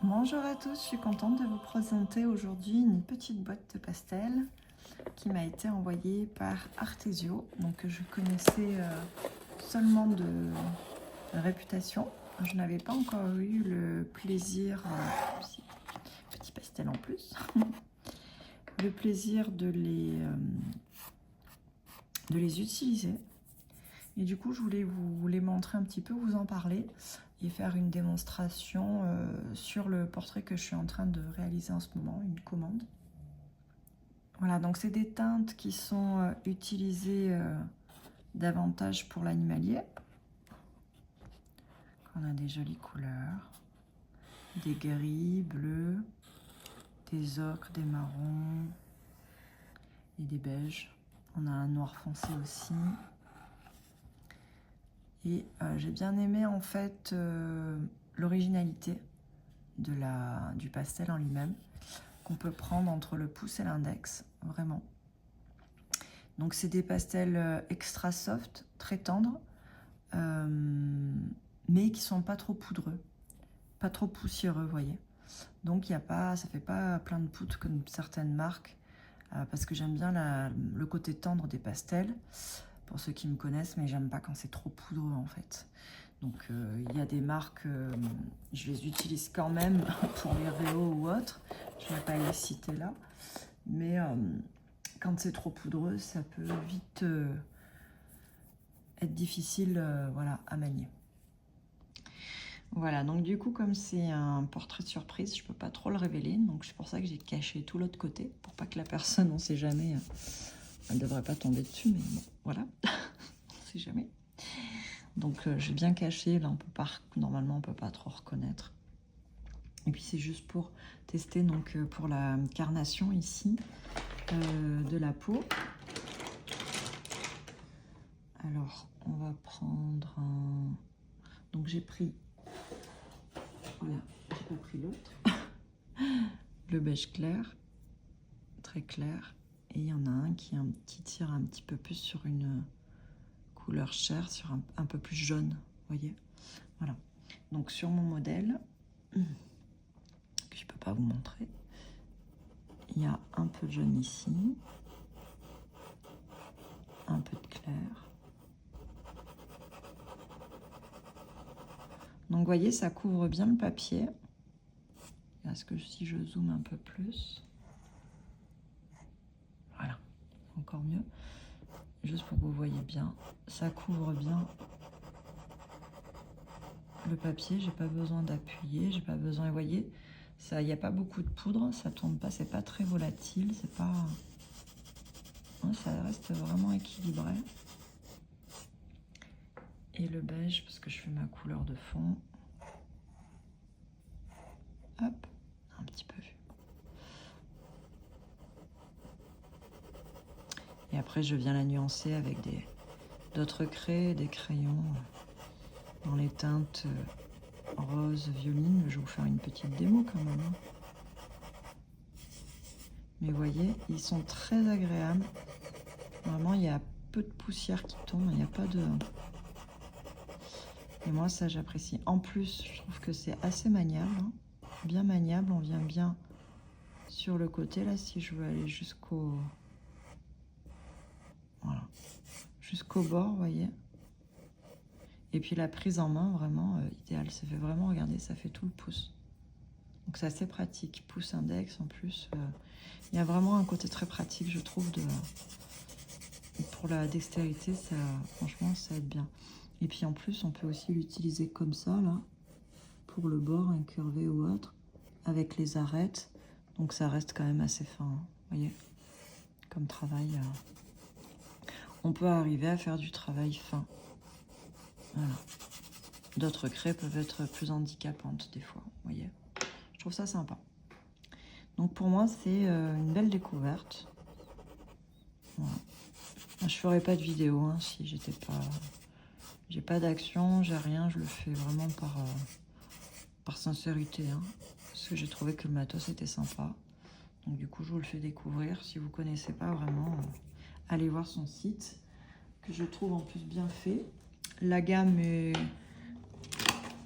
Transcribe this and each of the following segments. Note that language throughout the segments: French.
Bonjour à tous, je suis contente de vous présenter aujourd'hui une petite boîte de pastel qui m'a été envoyée par Artesio, donc que je connaissais seulement de réputation. Je n'avais pas encore eu le plaisir, petit pastel en plus, le plaisir de les utiliser. Et du coup, je voulais vous les montrer un petit peu, vous en parler et faire une démonstration sur le portrait que je suis en train de réaliser en ce moment, une commande. Voilà, donc c'est des teintes qui sont utilisées davantage pour l'animalier. On a des jolies couleurs, des gris, bleus, des ocres, des marrons et des beiges. On a un noir foncé aussi. Et j'ai bien aimé en fait l'originalité du pastel en lui-même, qu'on peut prendre entre le pouce et l'index, vraiment. Donc c'est des pastels extra soft, très tendres, mais qui sont pas trop poudreux, pas trop poussiéreux, vous voyez. Donc ça fait pas plein de poudre comme certaines marques, parce que j'aime bien le côté tendre des pastels, pour ceux qui me connaissent, mais j'aime pas quand c'est trop poudreux en fait. Donc il y a des marques, je les utilise quand même pour les réaux ou autres, je ne vais pas les citer là, mais quand c'est trop poudreux, ça peut vite être difficile voilà, à manier. Voilà, donc du coup, comme c'est un portrait de surprise, je ne peux pas trop le révéler, donc c'est pour ça que j'ai caché tout l'autre côté, pour pas que la personne, on ne sait jamais, elle ne devrait pas tomber dessus, mais bon, voilà, on ne sait jamais. Donc j'ai bien caché, là normalement on ne peut pas trop reconnaître. Et puis c'est juste pour tester, donc pour la carnation ici, de la peau. Alors on va prendre un... Donc j'ai pris... Voilà, j'ai pas pris l'autre. Le beige clair, très clair. Et il y en a un qui tire un petit peu plus sur une couleur chair, sur un peu plus jaune, vous voyez. Voilà. Donc sur mon modèle, que je peux pas vous montrer, il y a un peu de jaune ici, un peu de clair. Donc vous voyez, ça couvre bien le papier. Est-ce que si je zoome un peu plus, voilà, encore mieux. Juste pour que vous voyez bien, ça couvre bien le papier, j'ai pas besoin d'appuyer, j'ai pas besoin, vous voyez, il n'y a pas beaucoup de poudre, ça tourne pas, c'est pas très volatile, c'est pas... Ouais, ça reste vraiment équilibré. Et le beige, parce que je fais ma couleur de fond. Hop, un petit peu vu. Et après, je viens la nuancer avec d'autres craies, des crayons dans les teintes rose, violine. Je vais vous faire une petite démo quand même. Mais vous voyez, ils sont très agréables. Vraiment, il y a peu de poussière qui tombe, il n'y a pas de... Et moi, ça, j'apprécie. En plus, je trouve que c'est assez maniable, hein. Bien maniable. On vient bien sur le côté, là, si je veux aller jusqu'au... Voilà. Jusqu'au bord, vous voyez. Et puis la prise en main, vraiment idéale. Ça fait vraiment, regardez, ça fait tout le pouce. Donc c'est assez pratique. Pouce index, en plus. Il y a vraiment un côté très pratique, je trouve, pour la dextérité. Ça, franchement, ça aide bien. Et puis en plus, on peut aussi l'utiliser comme ça, là, pour le bord incurvé ou autre, avec les arêtes. Donc ça reste quand même assez fin, hein, vous voyez, comme travail. On peut arriver à faire du travail fin. Voilà. D'autres craies peuvent être plus handicapantes des fois, vous voyez. Je trouve ça sympa. Donc pour moi, c'est une belle découverte. Voilà. Je ferai pas de vidéo hein, si j'étais pas... J'ai pas d'action, j'ai rien, je le fais vraiment par sincérité. Hein, parce que j'ai trouvé que le matos était sympa. Donc du coup, je vous le fais découvrir. Si vous connaissez pas vraiment, allez voir son site, que je trouve en plus bien fait. La gamme est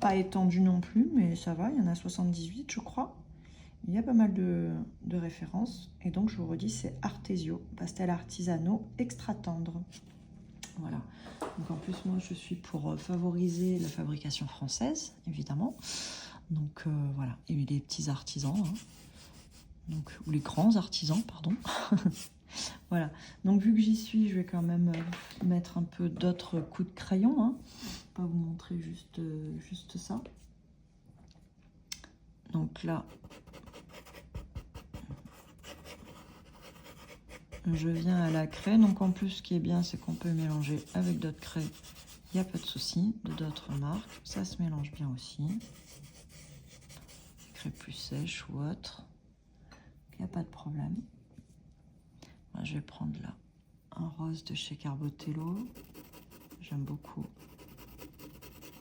pas étendu non plus, mais ça va, il y en a 78 je crois. Il y a pas mal de références. Et donc je vous redis, c'est Artesio, pastel artisanaux extra tendre. Voilà. Donc en plus moi je suis pour favoriser la fabrication française, évidemment. Donc voilà, et les petits artisans, hein. Donc, ou les grands artisans, pardon. Voilà, donc vu que j'y suis, je vais quand même mettre un peu d'autres coups de crayon, hein. Pas vous montrer juste ça. Donc là, je viens à la craie. Donc en plus, ce qui est bien, c'est qu'on peut mélanger avec d'autres craies. Il n'y a pas de souci, de d'autres marques. Ça se mélange bien aussi. Craie plus sèche ou autre. Il n'y a pas de problème. Moi, je vais prendre là un rose de chez Carbotello. J'aime beaucoup.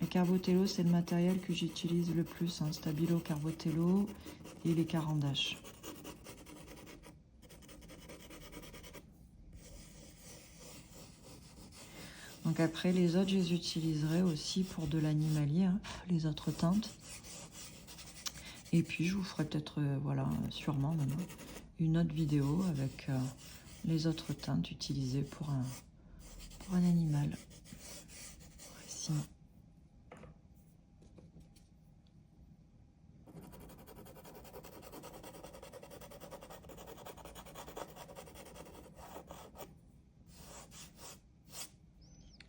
Et Carbotello, c'est le matériel que j'utilise le plus, hein. Stabilo, Carbotello et les carandaches. Donc après, les autres, je les utiliserai aussi pour de l'animalier, hein, les autres teintes. Et puis, je vous ferai peut-être, voilà, sûrement même, une autre vidéo avec les autres teintes utilisées pour un animal. Voici.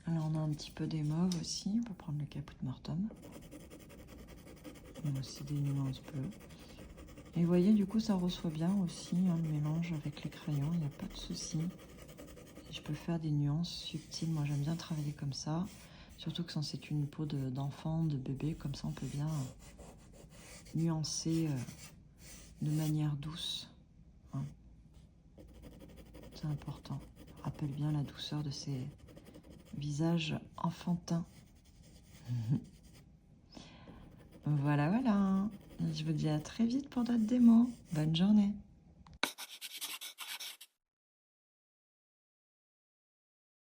Alors on a un petit peu des mauves aussi, on peut prendre le Caput Mortuum. On a aussi des nuances bleues. Et vous voyez, du coup ça reçoit bien aussi, hein, le mélange avec les crayons, il n'y a pas de souci. Je peux faire des nuances subtiles, moi j'aime bien travailler comme ça. Surtout que quand c'est une peau d'enfant, de bébé, comme ça on peut bien nuancer de manière douce, hein. C'est important. Ça rappelle bien la douceur de ces visages enfantins. Voilà, voilà. Je vous dis à très vite pour d'autres démos. Bonne journée.